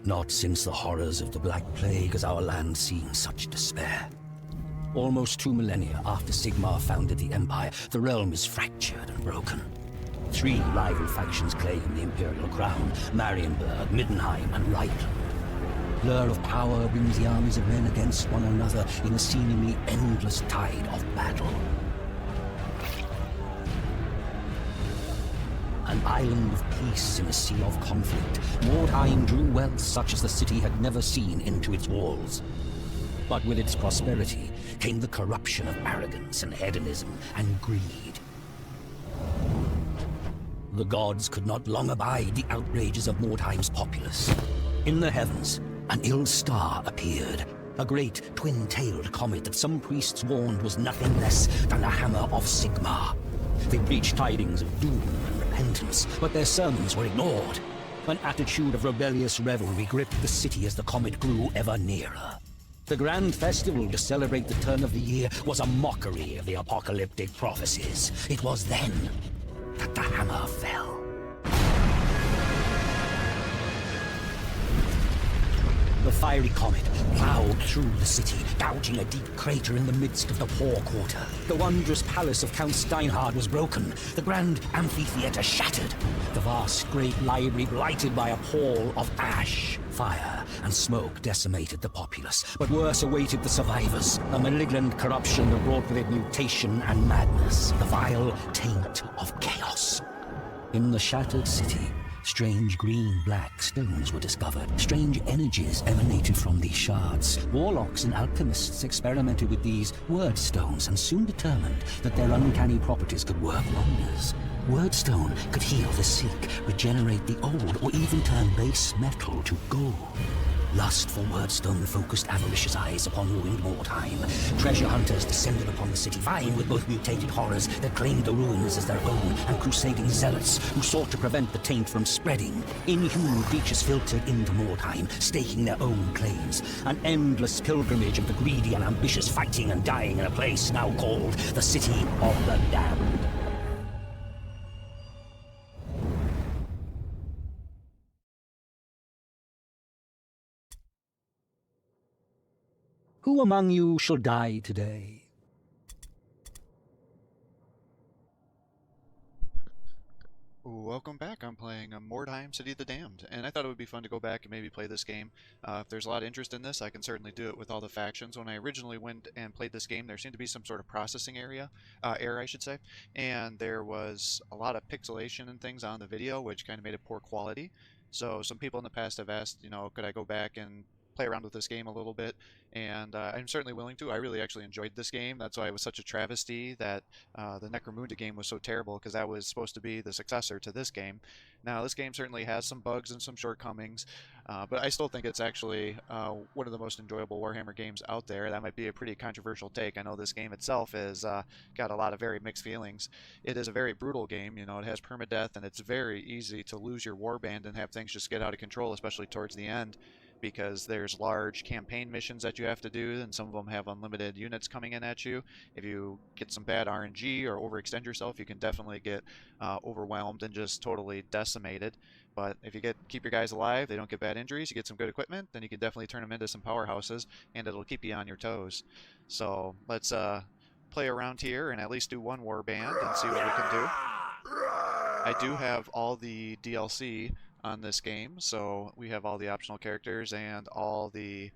Not since the horrors of the Black Plague has our land seen such despair. Almost 2 millennia after Sigmar founded the Empire, the realm is fractured and broken. 3 rival factions claim the Imperial crown: Marienburg, Middenheim, and Reichland. Blur of power brings the armies of men against one another in a seemingly endless tide of battle. An island of peace in a sea of conflict, Mordheim drew wealth such as the city had never seen into its walls. But with its prosperity came the corruption of arrogance and hedonism and greed. The gods could not long abide the outrages of Mordheim's populace. In the heavens, an ill star appeared, a great twin-tailed comet that some priests warned was nothing less than the hammer of Sigmar. They preached tidings of doom and repentance, but their sermons were ignored. An attitude of rebellious revelry gripped the city as the comet grew ever nearer. The grand festival to celebrate the turn of the year was a mockery of the apocalyptic prophecies. It was then that the hammer fell. The fiery comet plowed through the city, gouging a deep crater in the midst of the poor quarter. The wondrous palace of Count Steinhard was broken, the grand amphitheater shattered, the vast great library blighted by a pall of ash. Fire and smoke decimated the populace, but worse awaited the survivors. A malignant corruption that brought with it mutation and madness, the vile taint of chaos. In the shattered city, strange green-black stones were discovered. Strange energies emanated from these shards. Warlocks and alchemists experimented with these word stones and soon determined that their uncanny properties could work wonders. Wordstone could heal the sick, regenerate the old, or even turn base metal to gold. Lust for Wordstone focused avaricious eyes upon ruined Mordheim. Treasure hunters descended upon the city, vying with both mutated horrors that claimed the ruins as their own and crusading zealots who sought to prevent the taint from spreading. Inhuman creatures filtered into Mordheim, staking their own claims. An endless pilgrimage of the greedy and ambitious fighting and dying in a place now called the City of the Damned. Who among you shall die today? Welcome back. I'm playing Mordheim, City of the Damned, and I thought it would be fun to go back and maybe play this game. If there's a lot of interest in this, I can certainly do it with all the factions. When I originally went and played this game, there seemed to be some sort of processing error, I should say, and there was a lot of pixelation and things on the video, which kind of made it poor quality. So some people in the past have asked, could I go back and play around with this game a little bit, and I'm certainly willing to. I really actually enjoyed this game. That's why it was such a travesty that the Necromunda game was so terrible, because that was supposed to be the successor to this game. Now, this game certainly has some bugs and some shortcomings, but I still think it's actually one of the most enjoyable Warhammer games out there. That might be a pretty controversial take. I know this game itself has got a lot of very mixed feelings. It is a very brutal game. It has permadeath, and it's very easy to lose your warband and have things just get out of control, especially towards the end, because there's large campaign missions that you have to do, and some of them have unlimited units coming in at you. If you get some bad RNG or overextend yourself, you can definitely get overwhelmed and just totally decimated. But if you keep your guys alive, they don't get bad injuries, you get some good equipment, then you can definitely turn them into some powerhouses, and it'll keep you on your toes. So let's play around here and at least do one warband and see what we can do. I do have all the DLC on this game, so we have all the optional characters and all the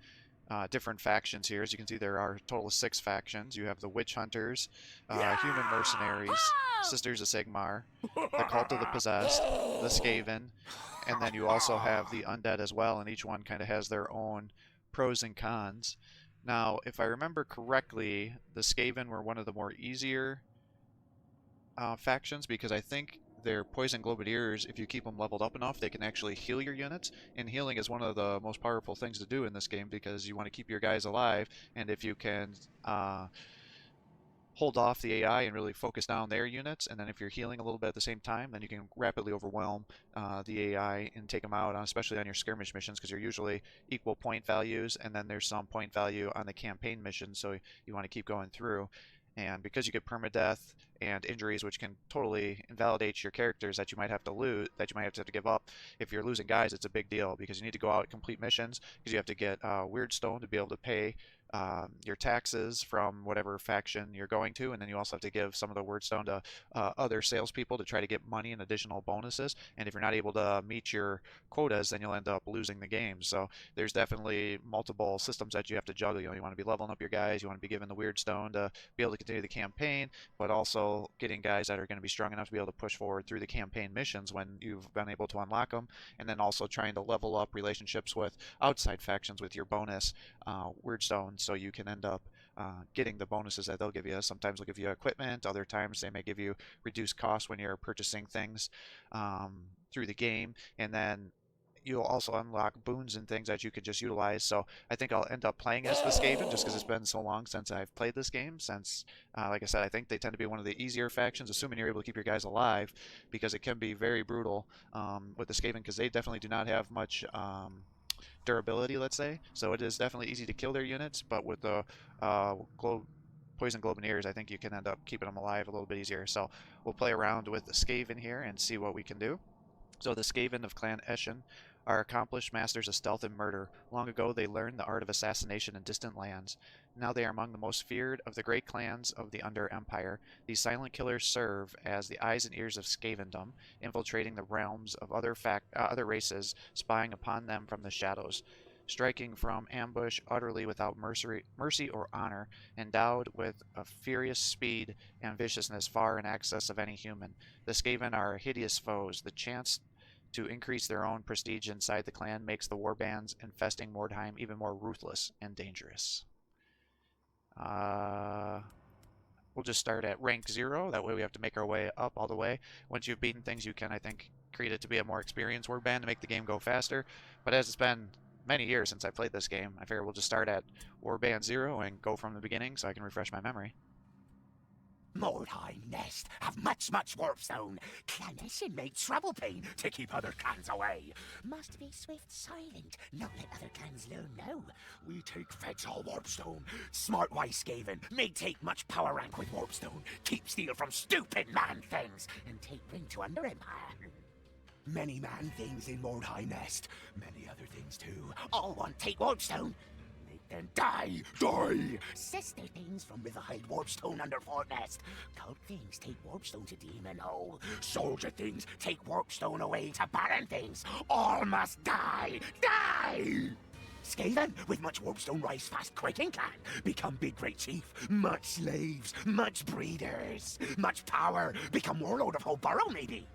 different factions here. As you can see, there are a total of 6 factions. You have the Witch Hunters, Human Mercenaries, Sisters of Sigmar, the Cult of the Possessed, the Skaven, and then you also have the Undead as well, and each one kind of has their own pros and cons. Now, if I remember correctly, the Skaven were one of the more easier factions, because I think they're Poison Globadiers. If you keep them leveled up enough, they can actually heal your units, and healing is one of the most powerful things to do in this game, because you want to keep your guys alive, and if you can hold off the AI and really focus down their units, and then if you're healing a little bit at the same time, then you can rapidly overwhelm the AI and take them out, especially on your skirmish missions, because they're usually equal point values, and then there's some point value on the campaign missions, so you want to keep going through. And because you get permadeath and injuries, which can totally invalidate your characters that you might have to lose, that you might have to give up. If you're losing guys, it's a big deal because you need to go out and complete missions because you have to get Weird Stone to be able to pay your taxes from whatever faction you're going to, and then you also have to give some of the Wordstone to other salespeople to try to get money and additional bonuses. And if you're not able to meet your quotas, then you'll end up losing the game. So there's definitely multiple systems that you have to juggle. You want to be leveling up your guys, you want to be given the Weirdstone to be able to continue the campaign, but also getting guys that are going to be strong enough to be able to push forward through the campaign missions when you've been able to unlock them, and then also trying to level up relationships with outside factions with your bonus Weirdstone, so you can end up getting the bonuses that they'll give you. Sometimes they'll give you equipment, other times they may give you reduced costs when you're purchasing things through the game, and then you'll also unlock boons and things that you could just utilize. So I think I'll end up playing as the Skaven just because it's been so long since I've played this game. Since, like I said, I think they tend to be one of the easier factions, assuming you're able to keep your guys alive, because it can be very brutal with the Skaven because they definitely do not have much durability, let's say. So it is definitely easy to kill their units, but with the poison globineers, I think you can end up keeping them alive a little bit easier. So we'll play around with the Skaven here and see what we can do. So the Skaven of Clan Eshin are accomplished masters of stealth and murder. Long ago they learned the art of assassination in distant lands. Now they are among the most feared of the great clans of the Under Empire. These silent killers serve as the eyes and ears of Skavendom, infiltrating the realms of other races, spying upon them from the shadows. Striking from ambush utterly without mercy or honor, endowed with a furious speed and viciousness far in excess of any human. The Skaven are hideous foes. The chance to increase their own prestige inside the clan makes the warbands infesting Mordheim even more ruthless and dangerous. We'll just start at rank 0. That way we have to make our way up all the way. Once you've beaten things, you can, I think, create it to be a more experienced warband to make the game go faster. But as it's been many years since I played this game, I figure we'll just start at warband 0 and go from the beginning so I can refresh my memory. Mordheim nest have much warpstone. Clan Eshin made trouble pain to keep other clans away. Must be swift silent, not let other clans learn now. We take fetch all warpstone. Smart wise Skaven may take much power rank with warpstone. Keep steal from stupid man things and take ring to Under Empire. Many man things in Mordheim nest. Many other things too. All want take warpstone. Then die! Sister things from Riverhide Warpstone under Fort Nest. Cult things take Warpstone to Demon Hole. Soldier things take Warpstone away to Baron things. All must die! Skaven, with much Warpstone rise fast quick in clan. Become big great chief. Much slaves, much breeders. Much power. Become warlord of whole borough maybe.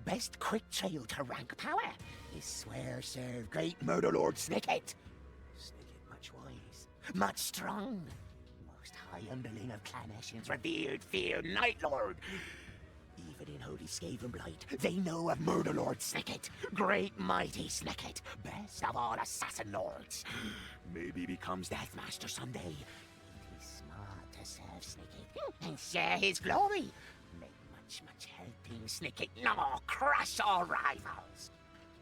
Best quick trail to rank power is swear serve great murder lord Snicket. Much strong, most high underling of Clan Eshin's revered, feared Night Lord. Even in Holy Skaven Blight, they know of Murder Lord Snicket, great mighty Snicket, best of all assassin lords. Maybe becomes Deathmaster someday. It is smart to serve Snicket and share his glory. Make much helping Snicket gnaw, crush all rivals.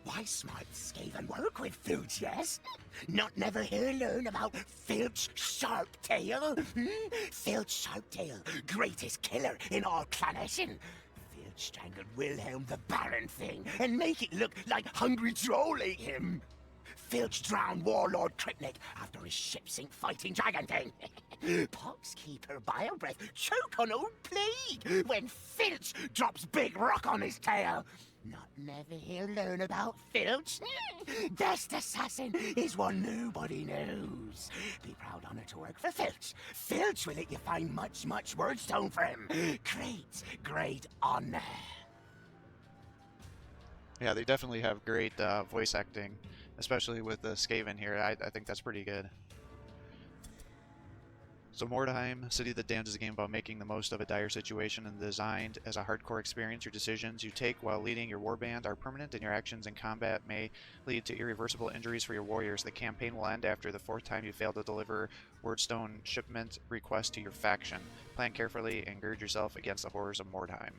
Why smart Skaven work with Filch, yes? Not never hear learn about Filch Sharptail? Filch Sharptail, greatest killer in all Clan Eshin. Filch strangled Wilhelm the Baron thing and make it look like hungry troll ate him. Filch drowned Warlord Kripnik after his ship sink fighting dragon thing. Poxkeeper Biobreath choke on old plague when Filch drops big rock on his tail. Not never he'll learn about Filch. Best assassin is one nobody knows. Be proud honor to work for Filch. Filch will let you find much wordstone for him. Great honor. Yeah, they definitely have great voice acting, especially with the Skaven here. I think that's pretty good. So Mordheim, City of the Damned is a game about making the most of a dire situation and designed as a hardcore experience. Your decisions you take while leading your warband are permanent, and your actions in combat may lead to irreversible injuries for your warriors. The campaign will end after the 4th time you fail to deliver Wordstone shipment request to your faction. Plan carefully and gird yourself against the horrors of Mordheim.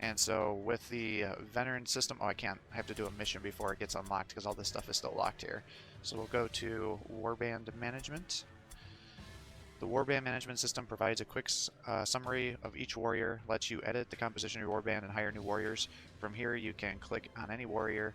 And so with the veteran system, I have to do a mission before it gets unlocked because all this stuff is still locked here. So we'll go to Warband Management. The warband management system provides a quick summary of each warrior, lets you edit the composition of your warband and hire new warriors. From here you can click on any warrior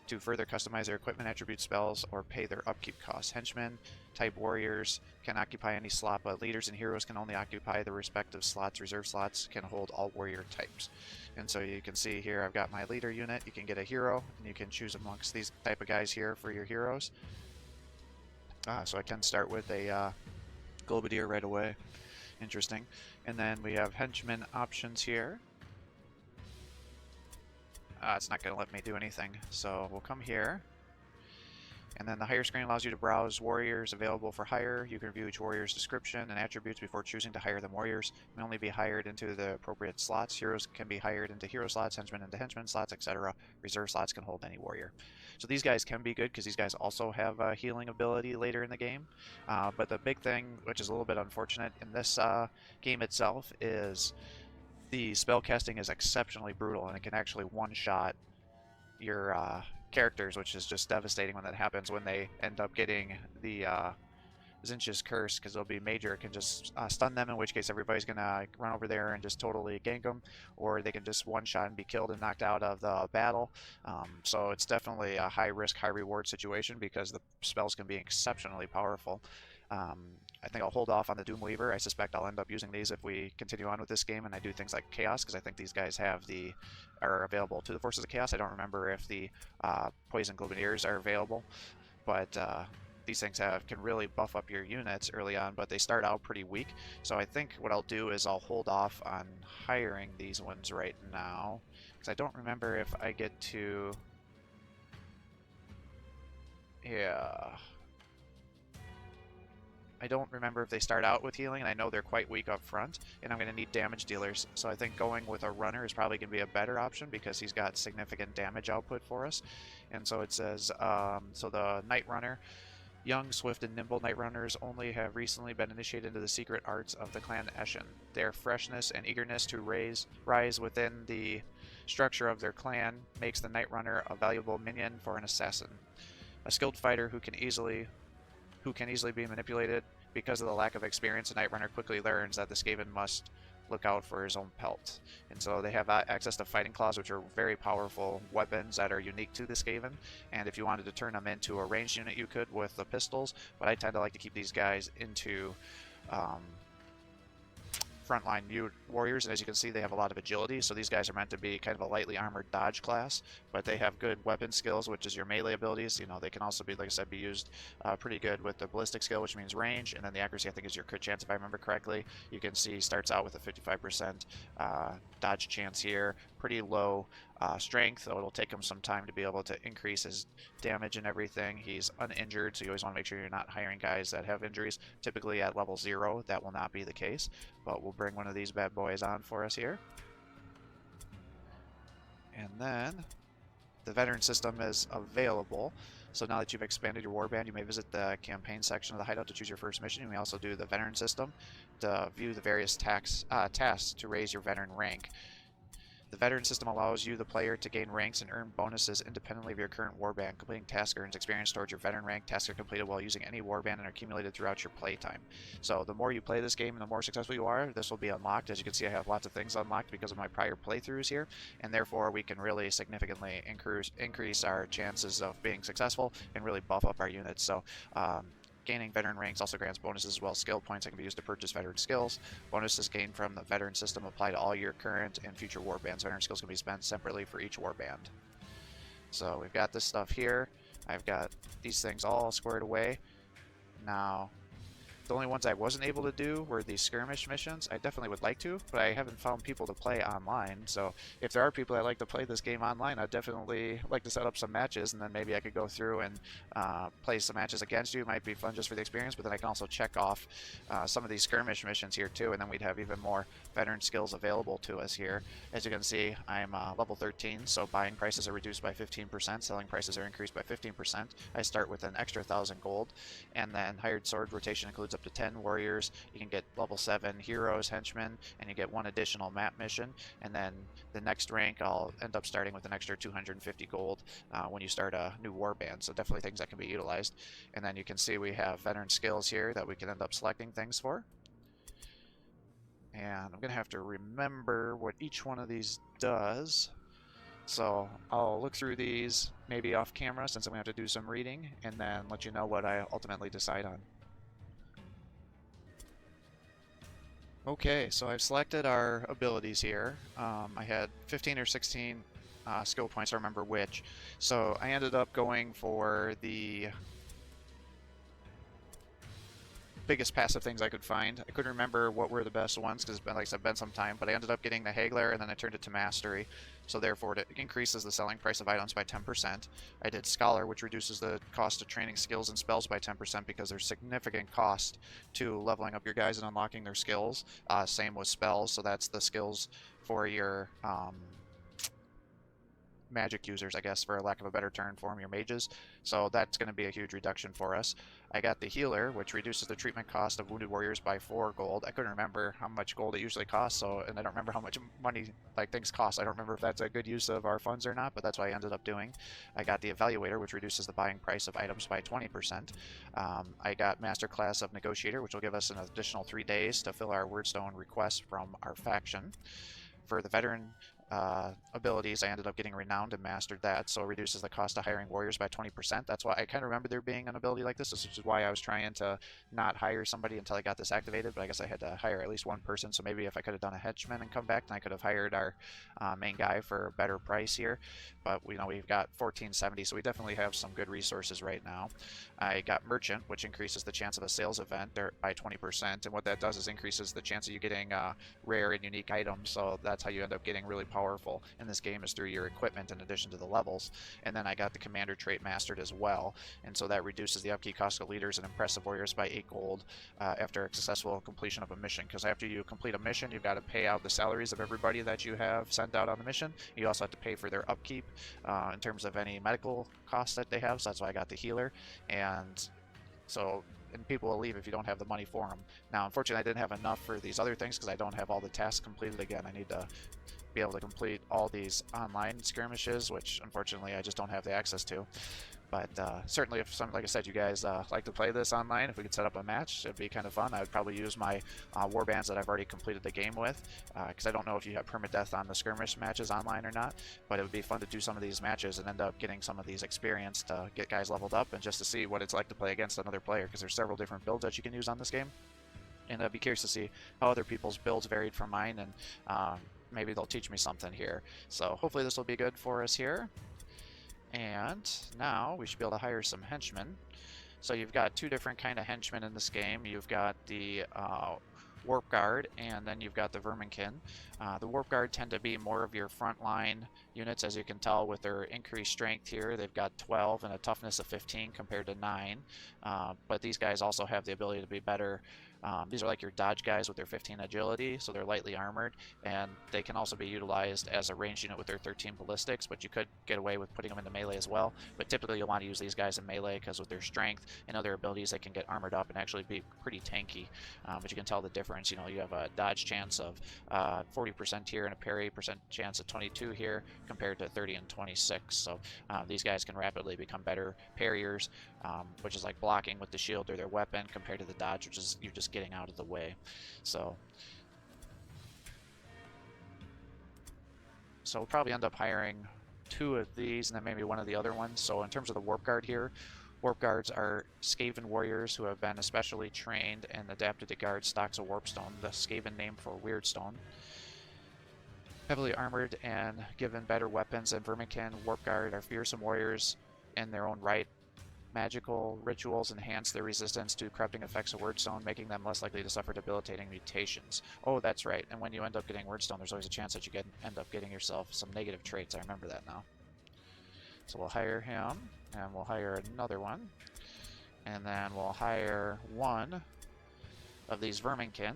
to further customize their equipment, attribute, spells, or pay their upkeep costs. Henchmen type warriors can occupy any slot, but leaders and heroes can only occupy the respective slots. Reserve slots can hold all warrior types. And so you can see here I've got my leader unit. You can get a hero, and you can choose amongst these type of guys here for your heroes. So I can start with a Globadier right away. Interesting. And then we have henchman options here. It's not going to let me do anything, so we'll come here. And then the hire screen allows you to browse warriors available for hire. You can review each warrior's description and attributes before choosing to hire them. Warriors may only be hired into the appropriate slots. Heroes can be hired into hero slots, henchmen into henchman slots, etc. Reserve slots can hold any warrior. So these guys can be good because these guys also have a healing ability later in the game. But the big thing, which is a little bit unfortunate in this game itself, is the spell casting is exceptionally brutal, and it can actually one-shot your characters, which is just devastating when that happens, when they end up getting the Zinch's Curse, because it'll be major. It can just stun them, in which case everybody's going to run over there and just totally gank them, or they can just one-shot and be killed and knocked out of the battle. So it's definitely a high-risk, high-reward situation because the spells can be exceptionally powerful. I think I'll hold off on the Doomweaver. I suspect I'll end up using these if we continue on with this game and I do things like Chaos, because I think these guys are available to the Forces of Chaos. I don't remember if the Poison Globadiers are available, but these things can really buff up your units early on, but they start out pretty weak. So I think what I'll do is I'll hold off on hiring these ones right now, because I don't remember if I get to... Yeah... I don't remember if they start out with healing, and I know they're quite weak up front, and I'm going to need damage dealers. So I think going with a runner is probably going to be a better option because he's got significant damage output for us. And so it says, so the Night Runner, young, swift, and nimble Night Runners only have recently been initiated into the secret arts of the clan Eshin. Their freshness and eagerness to rise within the structure of their clan makes the Night Runner a valuable minion for an assassin. A skilled fighter who can easily be manipulated. Because of the lack of experience, the Night Runner quickly learns that the Skaven must look out for his own pelt. And so they have access to fighting claws, which are very powerful weapons that are unique to the Skaven. And if you wanted to turn them into a ranged unit, you could with the pistols. But I tend to like to keep these guys into frontline warriors, and as you can see they have a lot of agility, so these guys are meant to be kind of a lightly armored dodge class, but they have good weapon skills, which is your melee abilities. You know, they can also be, like I said, be used pretty good with the ballistic skill, which means range, and then the accuracy I think is your crit chance if I remember correctly. You can see starts out with a 55% dodge chance here, pretty low strength, so it'll take him some time to be able to increase his damage and everything. He's uninjured, so you always want to make sure you're not hiring guys that have injuries. Typically at level 0 that will not be the case, but we'll bring one of these bad boys on for us here. And then the veteran system is available. So now that you've expanded your warband, you may visit the campaign section of the hideout to choose your first mission. You may also do the veteran system to view the various tasks to raise your veteran rank. The veteran system allows you, the player, to gain ranks and earn bonuses independently of your current warband. Completing tasks earns experience towards your veteran rank. Tasks are completed while using any warband and are accumulated throughout your playtime. So the more you play this game and the more successful you are, this will be unlocked. As you can see, I have lots of things unlocked because of my prior playthroughs here, and therefore we can really significantly increase our chances of being successful and really buff up our units. So gaining veteran ranks also grants bonuses as well. Skill points that can be used to purchase veteran skills. Bonuses gained from the veteran system apply to all your current and future warbands. Veteran skills can be spent separately for each warband. So we've got this stuff here. I've got these things all squared away. Now, the only ones I wasn't able to do were these skirmish missions. I definitely would like to, but I haven't found people to play online. So if there are people that like to play this game online, I'd definitely like to set up some matches, and then maybe I could go through and play some matches against you. It might be fun just for the experience, but then I can also check off some of these skirmish missions here too, and then we'd have even more veteran skills available to us here. As you can see, I'm level 13, so buying prices are reduced by 15%, selling prices are increased by 15%. I start with an extra 1,000 gold, and then hired sword rotation includes up to 10 warriors. You can get level 7 heroes, henchmen, and you get 1 additional map mission. And then the next rank, I'll end up starting with an extra 250 gold when you start a new warband. So definitely things that can be utilized. And then you can see we have veteran skills here that we can end up selecting things for. And I'm going to have to remember what each one of these does. So I'll look through these maybe off camera since I'm going to have to do some reading, and then let you know what I ultimately decide on. Okay, so I've selected our abilities here. I had 15 or 16 skill points, I remember which. So I ended up going for the biggest passive things I could find. I couldn't remember what were the best ones because, like I said, been some time, but I ended up getting the Haggler and then I turned it to Mastery. So therefore it increases the selling price of items by 10%. I did Scholar, which reduces the cost of training skills and spells by 10% because there's significant cost to leveling up your guys and unlocking their skills. Same with spells, so that's the skills for your magic users, I guess, for lack of a better term for them, your mages. So that's going to be a huge reduction for us. I got the Healer, which reduces the treatment cost of wounded warriors by 4 gold. I couldn't remember how much gold it usually costs, and I don't remember how much money things cost. I don't remember if that's a good use of our funds or not, but that's what I ended up doing. I got the Evaluator, which reduces the buying price of items by 20%. I got Master Class of Negotiator, which will give us an additional 3 days to fill our Wordstone requests from our faction. For the Veteran abilities, I ended up getting Renowned and mastered that, so it reduces the cost of hiring warriors by 20%. That's why I kind of remember there being an ability like this, which is why I was trying to not hire somebody until I got this activated, but I guess I had to hire at least one person, so maybe if I could have done a henchman and come back, then I could have hired our main guy for a better price here. But we've got 1470, so we definitely have some good resources right now. I got Merchant, which increases the chance of a sales event by 20%, and what that does is increases the chance of you getting rare and unique items, so that's how you end up getting really powerful in this game, is through your equipment in addition to the levels. And then I got the Commander trait mastered as well, and so that reduces the upkeep cost of leaders and impressive warriors by 8 gold after a successful completion of a mission, because after you complete a mission, you've got to pay out the salaries of everybody that you have sent out on the mission. You also have to pay for their upkeep in terms of any medical costs that they have, so that's why I got the Healer. And people will leave if you don't have the money for them. Now, unfortunately, I didn't have enough for these other things because I don't have all the tasks completed again. I need to be able to complete all these online skirmishes, which unfortunately I just don't have the access to. But certainly, if like I said, you guys like to play this online, if we could set up a match, it'd be kind of fun. I would probably use my warbands that I've already completed the game with, because I don't know if you have permadeath on the skirmish matches online or not, but it would be fun to do some of these matches and end up getting some of these experience to get guys leveled up and just to see what it's like to play against another player, because there's several different builds that you can use on this game. And I'd be curious to see how other people's builds varied from mine, and maybe they'll teach me something here. So hopefully this will be good for us here. And now we should be able to hire some henchmen. So you've got 2 different kind of henchmen in this game. You've got the Warp Guard, and then you've got the Verminkin. The Warp Guard tend to be more of your frontline units, as you can tell with their increased strength here. They've got 12 and a toughness of 15 compared to 9. But these guys also have the ability to be better. These are like your dodge guys with their 15 agility, so they're lightly armored, and they can also be utilized as a ranged unit with their 13 ballistics, but you could get away with putting them into melee as well. But typically you'll want to use these guys in melee because with their strength and other abilities they can get armored up and actually be pretty tanky. But you can tell the difference. You have a dodge chance of 40% here and a parry chance of 22 here compared to 30 and 26. So these guys can rapidly become better parriers, which is like blocking with the shield or their weapon, compared to the dodge, which is you're just getting out of the way. So we'll probably end up hiring 2 of these and then maybe 1 of the other ones. So in terms of the Warp Guard here, Warp Guards are Skaven warriors who have been especially trained and adapted to guard stocks of Warpstone, the Skaven name for Weirdstone. Heavily armored and given better weapons than Verminkin, Warp Guard are fearsome warriors in their own right. Magical rituals enhance their resistance to corrupting effects of Wordstone, making them less likely to suffer debilitating mutations. Oh, that's right. And when you end up getting Wordstone, there's always a chance that you end up getting yourself some negative traits. I remember that now. So we'll hire him, and we'll hire another one. And then we'll hire 1 of these Verminkin.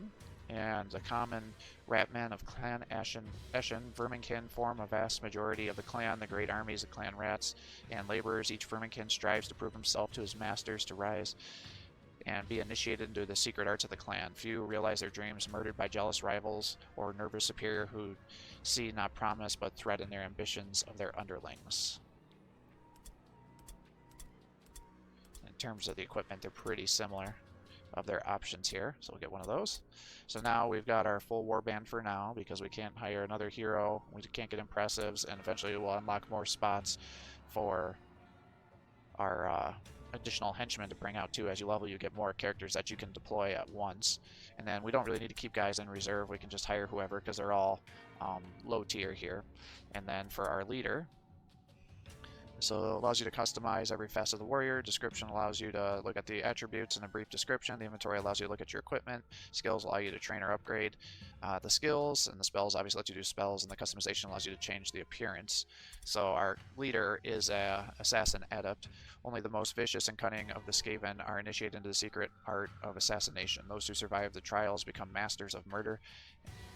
And the common ratmen of Clan Eshin, Verminkin form a vast majority of the clan. The great armies of Clan Rats and laborers. Each Verminkin strives to prove himself to his masters to rise and be initiated into the secret arts of the clan. Few realize their dreams, murdered by jealous rivals or nervous superior who see not promise but threat in their ambitions of their underlings. In terms of the equipment, they're pretty similar of their options here, so we'll get one of those. So now we've got our full warband for now, because we can't hire another hero, we can't get impressives, and eventually we'll unlock more spots for our additional henchmen to bring out too. As you level, you get more characters that you can deploy at once, and then we don't really need to keep guys in reserve. We can just hire whoever, because they're all low tier here. And then for our leader, so it allows you to customize every facet of the warrior. Description allows you to look at the attributes and a brief description. The inventory allows you to look at your equipment. Skills allow you to train or upgrade the skills, and the spells obviously let you do spells, and the customization allows you to change the appearance. So our leader is a assassin adept. Only the most vicious and cunning of the Skaven are initiated into the secret art of assassination. Those who survive the trials become masters of murder.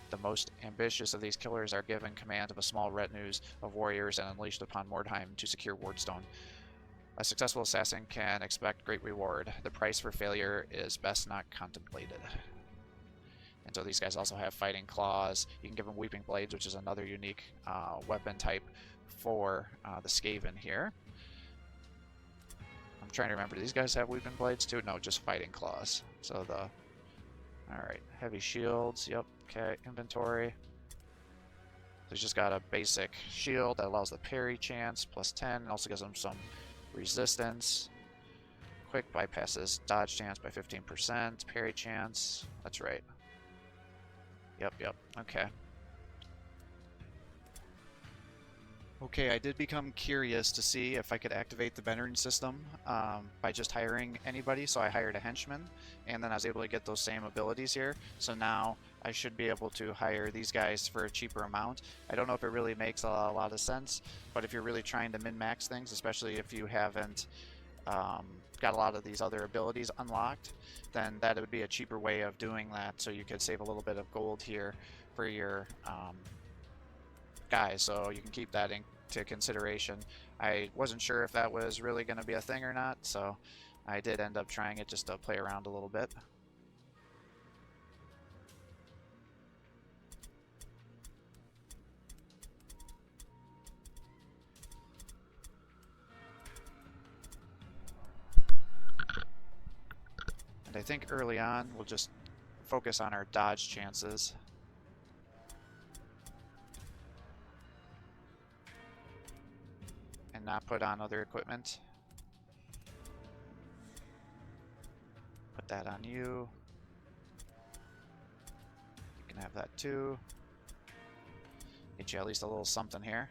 The most ambitious of these killers are given command of a small retinue of warriors and unleashed upon Mordheim to secure Wardstone. A successful assassin can expect great reward. The price for failure is best not contemplated. And so these guys also have fighting claws. You can give them weeping blades, which is another unique weapon type for the Skaven here. I'm trying to remember, do these guys have weeping blades too? No, just fighting claws. So the... Alright, heavy shields, yep, okay, inventory. There's just got a basic shield that allows the parry chance, plus 10, also gives them some resistance. Quick bypasses dodge chance by 15%, parry chance, that's right. Yep, okay. Okay, I did become curious to see if I could activate the veteran system by just hiring anybody, so I hired a henchman, and then I was able to get those same abilities here. So now I should be able to hire these guys for a cheaper amount. I don't know if it really makes a lot of sense, but if you're really trying to min-max things, especially if you haven't got a lot of these other abilities unlocked, then that would be a cheaper way of doing that, so you could save a little bit of gold here for your guys, so you can keep that into consideration. I wasn't sure if that was really going to be a thing or not, so I did end up trying it just to play around a little bit. And I think early on we'll just focus on our dodge chances. And not put on other equipment. Put that on you. You can have that too. Get you at least a little something here.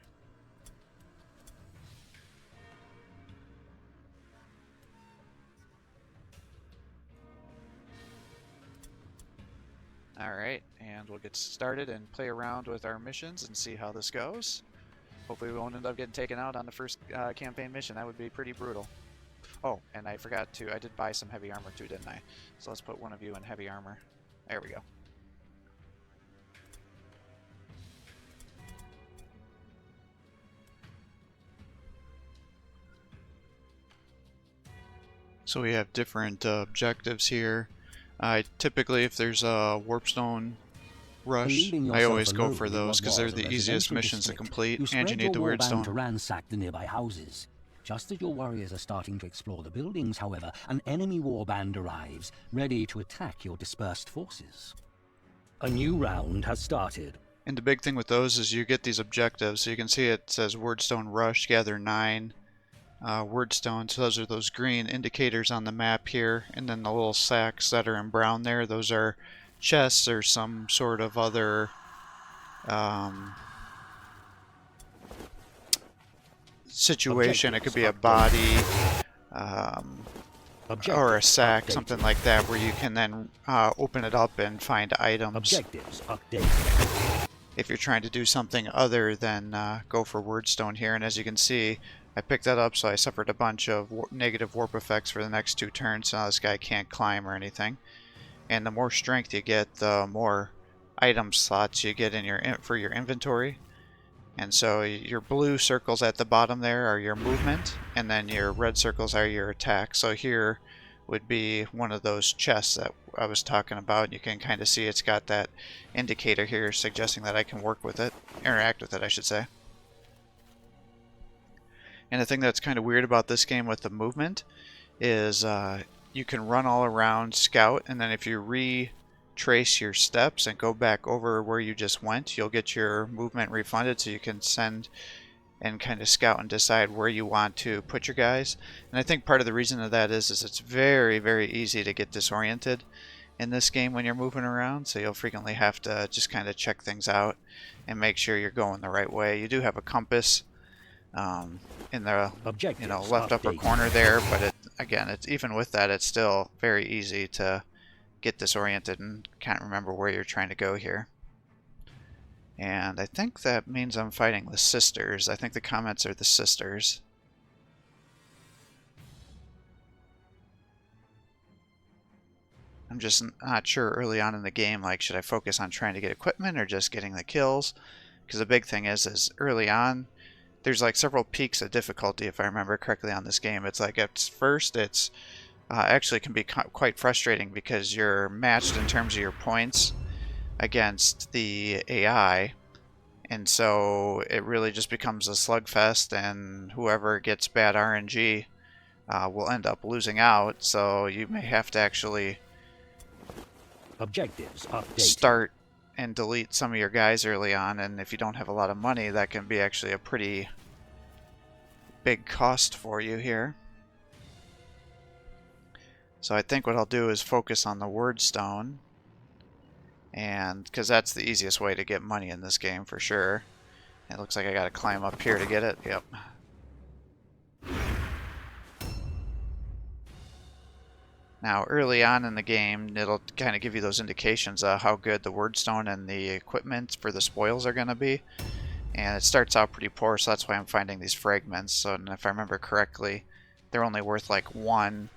Alright, and we'll get started and play around with our missions and see how this goes. Hopefully we won't end up getting taken out on the first campaign mission. That would be pretty brutal. Oh, and I forgot to, I did buy some heavy armor too, didn't I? So let's put one of you in heavy armor. There we go. So we have different objectives here. Typically, if there's a warpstone rush, I always go for those because they're the easiest missions to complete, and you need the weird stone. To ransack the nearby houses. Just as your warriors are starting to explore the buildings, however, an enemy warband arrives, ready to attack your dispersed forces. A new round has started. And the big thing with those is you get these objectives. So you can see it says Wordstone Rush, gather 9 Wordstones. So those are those green indicators on the map here, and then the little sacks that are in brown there, those are chests or some sort of other situation. It could be a body or a sack, something like that, where you can then open it up and find items. Objectives updated. If you're trying to do something other than go for Wordstone here, and as you can see, I picked that up, so I suffered a bunch of negative warp effects for the next 2 turns, so now this guy can't climb or anything. And the more strength you get, the more item slots you get in for your inventory. And so your blue circles at the bottom there are your movement, and then your red circles are your attack. So here would be one of those chests that I was talking about. You can kind of see it's got that indicator here suggesting that I can work with it, interact with it I should say. And the thing that's kind of weird about this game with the movement is you can run all around, scout, and then if you retrace your steps and go back over where you just went, you'll get your movement refunded, so you can send and kind of scout and decide where you want to put your guys. And I think part of the reason of that is it's very, very easy to get disoriented in this game when you're moving around, so you'll frequently have to just kind of check things out and make sure you're going the right way. You do have a compass in the left upper corner there, but again, it's even with that, it's still very easy to get disoriented and can't remember where you're trying to go here. And I think that means I'm fighting the sisters. I think the comments are the sisters. I'm just not sure early on in the game, like, should I focus on trying to get equipment or just getting the kills? Because the big thing is early on, there's like several peaks of difficulty, if I remember correctly, on this game. It's like at first it's actually can be quite frustrating because you're matched in terms of your points against the AI, and so it really just becomes a slugfest, and whoever gets bad RNG will end up losing out. So you may have to actually Objectives updated. Start and delete some of your guys early on, and if you don't have a lot of money, that can be actually a pretty big cost for you here. So I think what I'll do is focus on the word stone, and because that's the easiest way to get money in this game for sure. It looks like I gotta climb up here to get it. Yep. Now early on in the game, it'll kind of give you those indications of how good the wordstone and the equipment for the spoils are going to be. And it starts out pretty poor, so that's why I'm finding these fragments. So, and if I remember correctly, they're only worth like 1.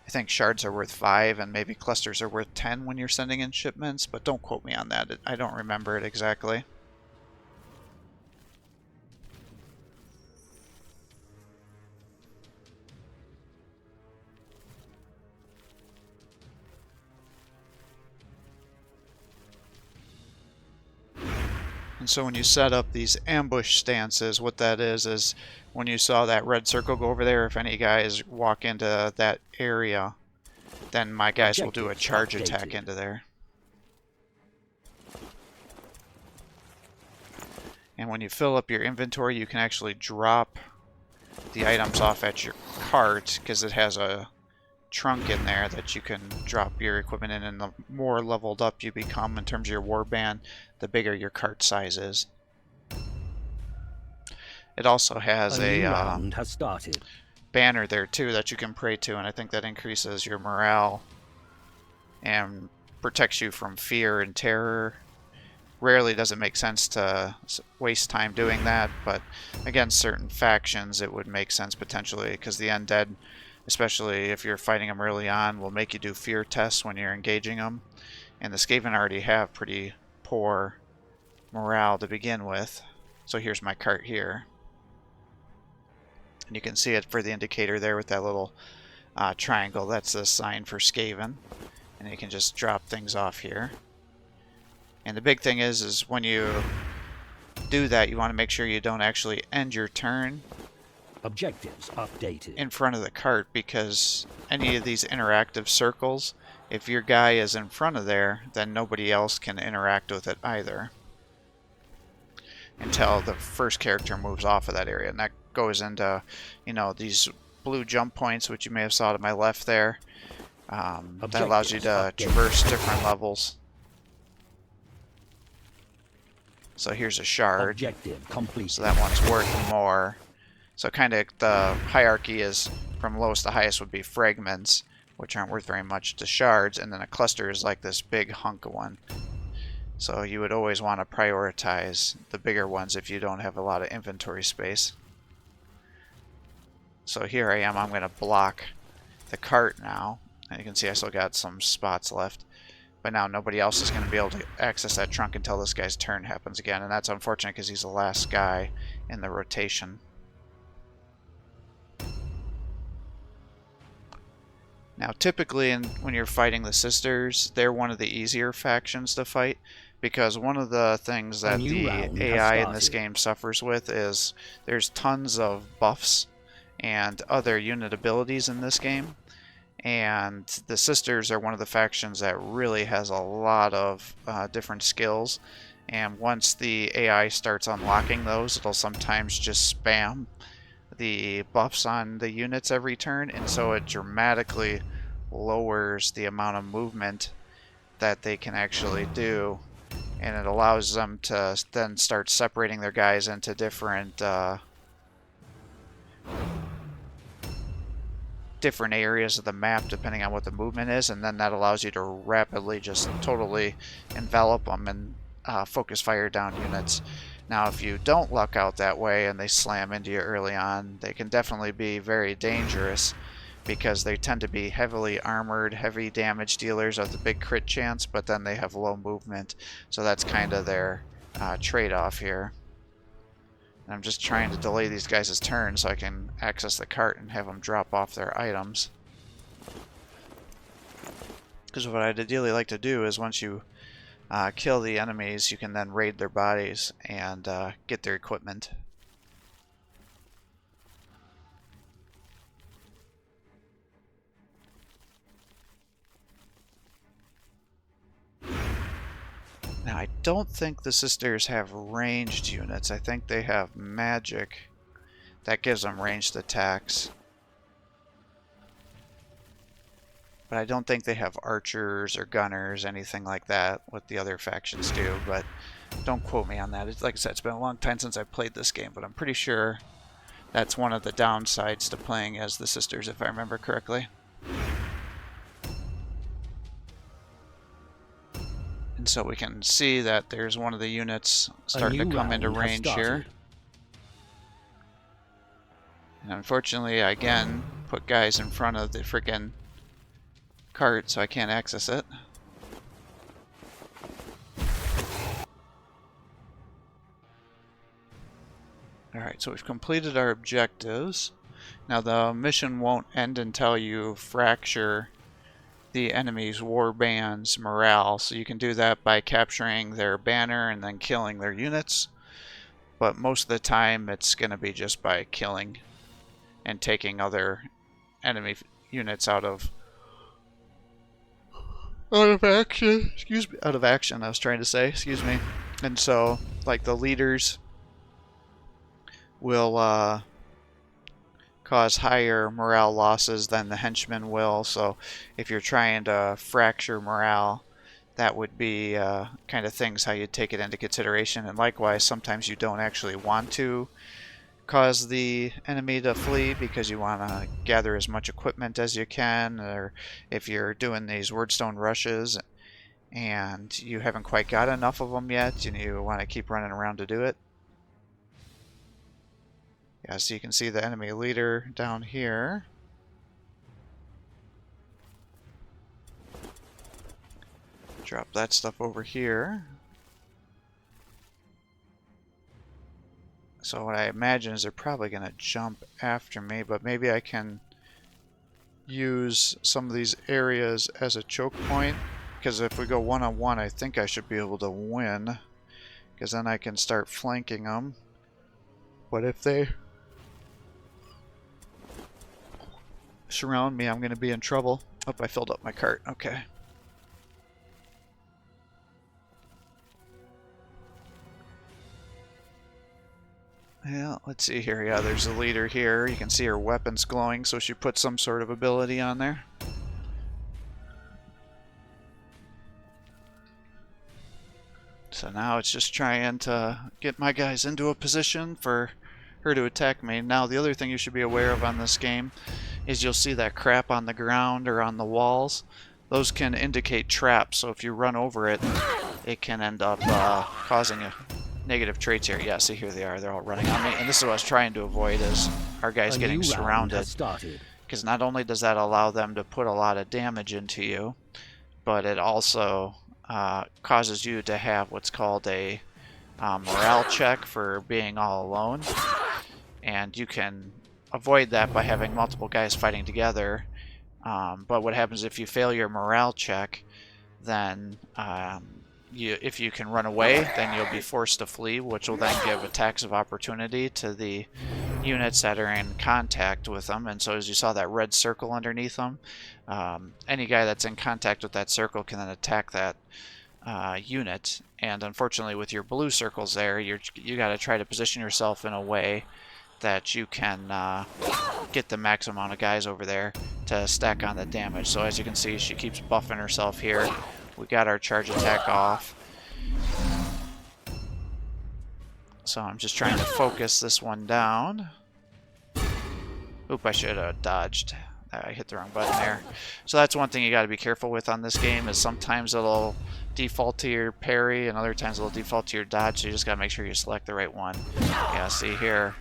I think shards are worth 5, and maybe clusters are worth 10 when you're sending in shipments, but don't quote me on that. I don't remember it exactly. And so when you set up these ambush stances, what that is when you saw that red circle go over there, if any guys walk into that area, then my guys will do a charge attack into there. And when you fill up your inventory, you can actually drop the items off at your cart, because it has a trunk in there that you can drop your equipment in, and the more leveled up you become in terms of your warband, the bigger your cart size is. It also has a round has started. Banner there too that you can pray to, and I think that increases your morale and protects you from fear and terror. Rarely does it make sense to waste time doing that, but against certain factions it would make sense potentially, because the undead, especially if you're fighting them early on, will make you do fear tests when you're engaging them. And the Skaven already have pretty poor morale to begin with. So here's my cart here. And you can see it for the indicator there with that little triangle. That's the sign for Skaven. And you can just drop things off here. And the big thing is when you do that, you want to make sure you don't actually end your turn Objectives updated. in front of the cart, because any of these interactive circles, if your guy is in front of there, then nobody else can interact with it either until the first character moves off of that area. And that goes into, you know, these blue jump points, which you may have saw to my left there. That allows you to traverse different levels. So here's a shard. Objective complete. So that one's worth more. So kind of the hierarchy is from lowest to highest would be fragments, which aren't worth very much, to shards, and then a cluster is like this big hunk of one. So you would always want to prioritize the bigger ones if you don't have a lot of inventory space. So here I am, I'm going to block the cart now. And you can see I still got some spots left. But now nobody else is going to be able to access that trunk until this guy's turn happens again. And that's unfortunate because he's the last guy in the rotation. Now, typically, when you're fighting the Sisters, they're one of the easier factions to fight, because one of the things that the AI in this game suffers with is there's tons of buffs and other unit abilities in this game, and the Sisters are one of the factions that really has a lot of different skills, and once the AI starts unlocking those, it'll sometimes just spam the buffs on the units every turn, and so it dramatically lowers the amount of movement that they can actually do, and it allows them to then start separating their guys into different areas of the map depending on what the movement is, and then that allows you to rapidly just totally envelop them and focus fire down units. Now, if you don't luck out that way and they slam into you early on, they can definitely be very dangerous because they tend to be heavily armored, heavy damage dealers with a big crit chance, but then they have low movement. So that's kind of their trade-off here. And I'm just trying to delay these guys' turn so I can access the cart and have them drop off their items. Because what I'd ideally like to do is once you kill the enemies, you can then raid their bodies and get their equipment. Now, I don't think the Sisters have ranged units. I think they have magic that gives them ranged attacks. But I don't think they have archers or gunners, anything like that, what the other factions do, but don't quote me on that. It's, like I said, it's been a long time since I played this game, but I'm pretty sure that's one of the downsides to playing as the Sisters, if I remember correctly. And so we can see that there's one of the units starting to come into range here. And unfortunately, I again put guys in front of the freaking cart, so I can't access it. Alright, so we've completed our objectives. Now the mission won't end until you fracture the enemy's warband's morale, so you can do that by capturing their banner and then killing their units. But most of the time it's going to be just by killing and taking other enemy units out of action. Excuse me. Out of action, I was trying to say. Excuse me. And so, like, the leaders will cause higher morale losses than the henchmen will. So, if you're trying to fracture morale, that would be kind of things how you take it into consideration. And likewise, sometimes you don't actually want to cause the enemy to flee because you want to gather as much equipment as you can, or if you're doing these wordstone rushes and you haven't quite got enough of them yet and you want to keep running around to do it. Yeah, so you can see the enemy leader down here. Drop that stuff over here. So what I imagine is they're probably going to jump after me, but maybe I can use some of these areas as a choke point, because if we go one-on-one, I think I should be able to win, because then I can start flanking them. But if they surround me, I'm going to be in trouble. Oh, I filled up my cart. Okay. Yeah, let's see here. Yeah, there's a leader here. You can see her weapons glowing, so she put some sort of ability on there. So now it's just trying to get my guys into a position for her to attack me. Now, the other thing you should be aware of on this game is you'll see that crap on the ground or on the walls. Those can indicate traps, so if you run over it, it can end up causing a negative traits here. Yeah, see, here they are. They're all running on me. And this is what I was trying to avoid, is our guys getting surrounded. Because not only does that allow them to put a lot of damage into you, but it also causes you to have what's called a morale check for being all alone. And you can avoid that by having multiple guys fighting together But what happens if you fail your morale check, then if you can run away, then you'll be forced to flee, which will then give attacks of opportunity to the units that are in contact with them. And so as you saw that red circle underneath them, any guy that's in contact with that circle can then attack that unit. And unfortunately with your blue circles there, you got to try to position yourself in a way that you can get the max amount of guys over there to stack on the damage. So as you can see, she keeps buffing herself here. We got our charge attack off. So I'm just trying to focus this one down. Oop, I should have dodged. I hit the wrong button there. So that's one thing you got to be careful with on this game, is sometimes it'll default to your parry and other times it'll default to your dodge, so you just got to make sure you select the right one. Yeah, see here,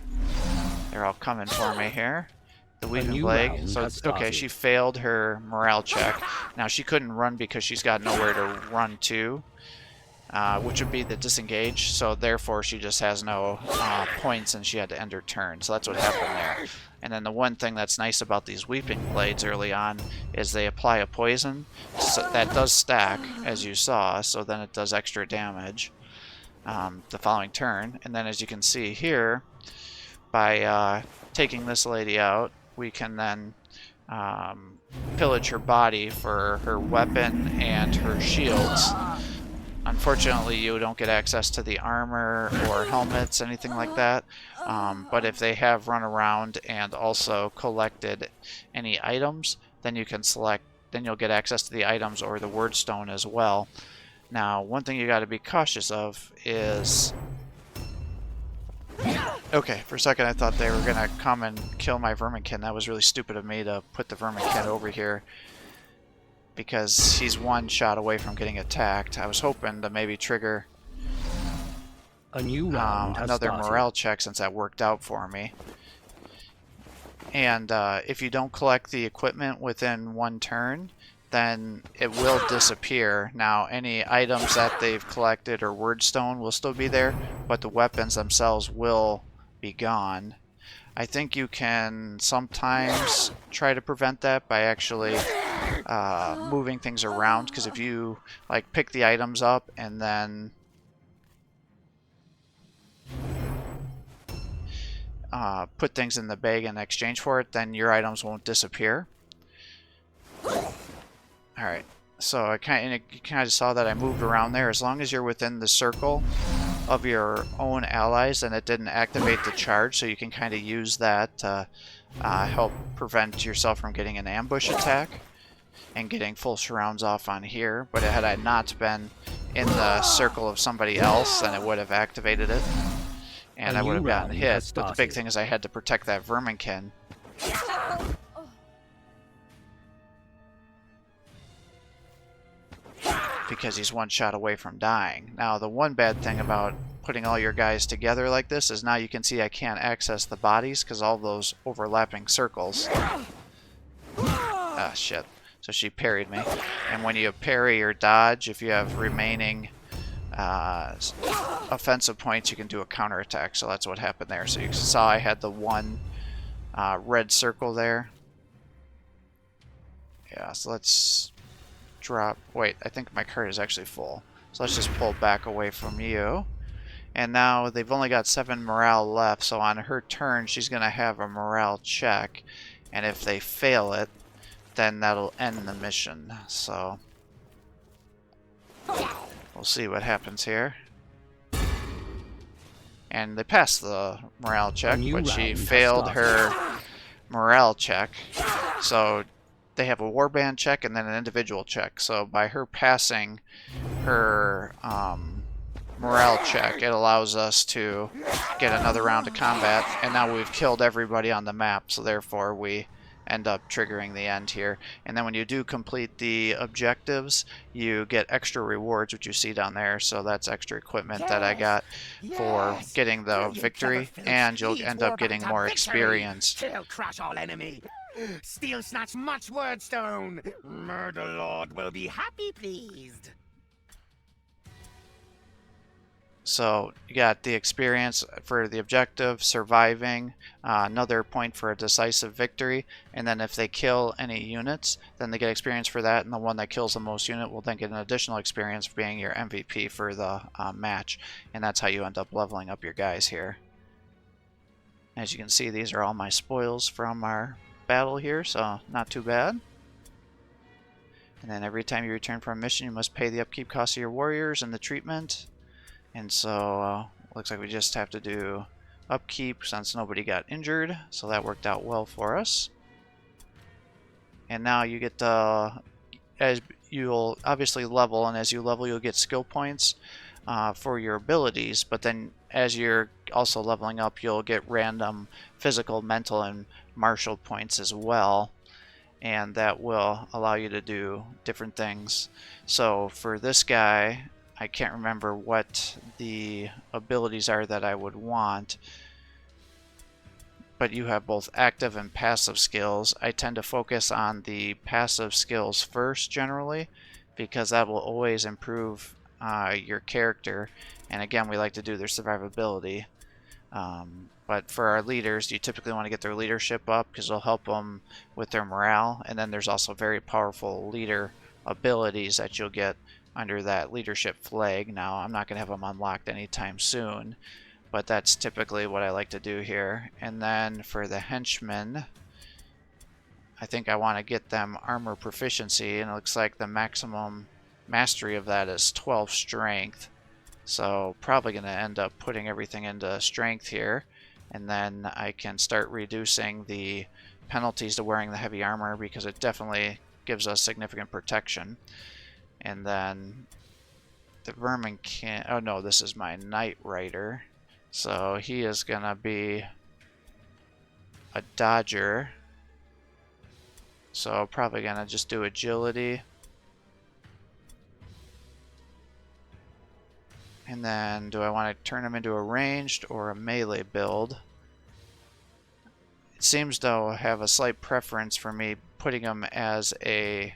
they're all coming for me here. The weaving leg. So okay, she failed her morale check. Now she couldn't run because she's got nowhere to run to, which would be the disengage. So therefore she just has no points and she had to end her turn. So that's what happened there. And then the one thing that's nice about these weeping blades early on is they apply a poison. So that does stack, as you saw, so then it does extra damage the following turn. And then as you can see here, by taking this lady out, we can then pillage her body for her weapon and her shields. Unfortunately, you don't get access to the armor or helmets, anything like that. But if they have run around and also collected any items, then you can select. Then you'll get access to the items or the wordstone as well. Now, one thing you got to be cautious of is. Okay, for a second I thought they were gonna come and kill my verminkin. That was really stupid of me to put the verminkin over here, because he's one shot away from getting attacked. I was hoping to maybe trigger a new round another morale check, since that worked out for me. And if you don't collect the equipment within one turn, then it will disappear. Now, any items that they've collected or wordstone will still be there, but the weapons themselves will be gone. I think you can sometimes try to prevent that by actually moving things around, because if you like pick the items up and then put things in the bag in exchange for it, then your items won't disappear. Alright, so you kind of saw that I moved around there. As long as you're within the circle of your own allies, and it didn't activate the charge, so you can kind of use that to help prevent yourself from getting an ambush attack and getting full surrounds off on here. But had I not been in the circle of somebody else, then it would have activated it, and I would have gotten hit. But the big thing is I had to protect that verminkin. Because he's one shot away from dying. Now, the one bad thing about putting all your guys together like this is now you can see I can't access the bodies because all those overlapping circles. Ah, shit. So she parried me. And when you parry or dodge, if you have remaining offensive points, you can do a counterattack. So that's what happened there. So you saw I had the one red circle there. Yeah, so let's drop. Wait, I think my card is actually full. So let's just pull back away from you. And now they've only got 7 morale left, so on her turn she's going to have a morale check. And if they fail it, then that'll end the mission. So we'll see what happens here. And they passed the morale check, but she failed her morale check. So they have a warband check and then an individual check. So by her passing her morale check, it allows us to get another round of combat. And now we've killed everybody on the map, so therefore we end up triggering the end here. And then when you do complete the objectives, you get extra rewards, which you see down there. So that's extra equipment that I got for getting the victory, and you'll end up getting more experience. Kill, crush all enemy. Steal, snatch much wordstone. Murder Lord will be happy pleased. So you got the experience for the objective, surviving, another point for a decisive victory, and then if they kill any units, then they get experience for that, and the one that kills the most unit will then get an additional experience for being your MVP for the match, and that's how you end up leveling up your guys here. As you can see, these are all my spoils from our battle here, so not too bad. And then every time you return from a mission, you must pay the upkeep cost of your warriors and the treatment. And so looks like we just have to do upkeep since nobody got injured, so that worked out well for us. And now you get as you'll obviously level, and as you level you'll get skill points for your abilities, but then as you're also leveling up you'll get random physical, mental, and martial points as well, and that will allow you to do different things. So for this guy, I can't remember what the abilities are that I would want, but you have both active and passive skills. I tend to focus on the passive skills first generally, because that will always improve your character, and again we like to do their survivability. But for our leaders, you typically want to get their leadership up because it'll help them with their morale, and then there's also very powerful leader abilities that you'll get under that leadership flag. Now, I'm not going to have them unlocked anytime soon, but that's typically what I like to do here. And then for the henchmen, I think I want to get them armor proficiency, and it looks like the maximum mastery of that is 12 strength. So probably going to end up putting everything into strength here, and then I can start reducing the penalties to wearing the heavy armor because it definitely gives us significant protection. And then the vermin can't... Oh no, this is my Knight Rider. So he is going to be a dodger. So probably going to just do agility. And then do I want to turn him into a ranged or a melee build? It seems to have a slight preference for me putting him as a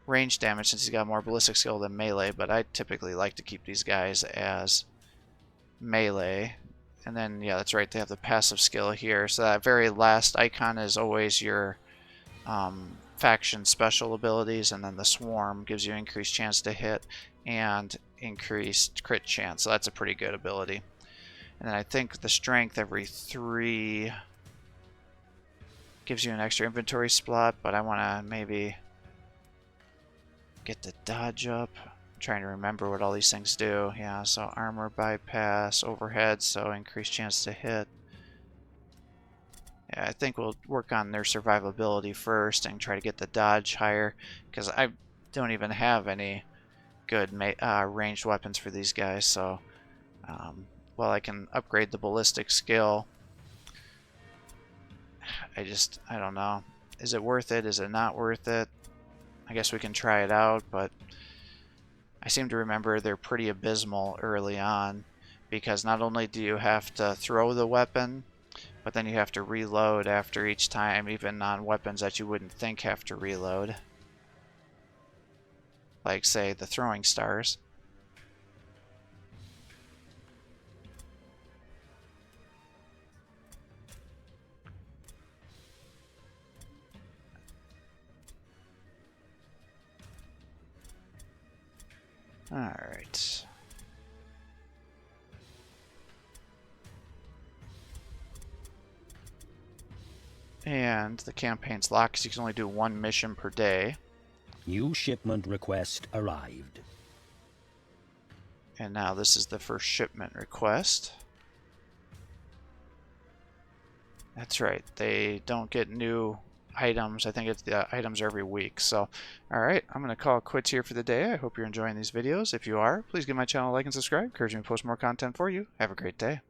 range damage since he's got more ballistic skill than melee, but I typically like to keep these guys as melee. And then, yeah, that's right, they have the passive skill here. So that very last icon is always your faction special abilities, and then the swarm gives you increased chance to hit and increased crit chance. So that's a pretty good ability. And then I think the strength every 3 gives you an extra inventory slot, but I want to maybe get the dodge up. I'm trying to remember what all these things do. Yeah, so armor bypass, overhead, so increased chance to hit. Yeah, I think we'll work on their survivability first and try to get the dodge higher, because I don't even have any good ranged weapons for these guys. So while I can upgrade the ballistic skill, I don't know. Is it worth it? Is it not worth it? I guess we can try it out, but I seem to remember they're pretty abysmal early on, because not only do you have to throw the weapon, but then you have to reload after each time, even on weapons that you wouldn't think have to reload. Like, say, the throwing stars. Alright. And the campaign's locked because you can only do 1 mission per day. New shipment request arrived. And now this is the first shipment request. That's right, they don't get new items. I think it's the items every week. So, alright, I'm going to call it quits here for the day. I hope you're enjoying these videos. If you are, please give my channel a like and subscribe. Encourage me to post more content for you. Have a great day.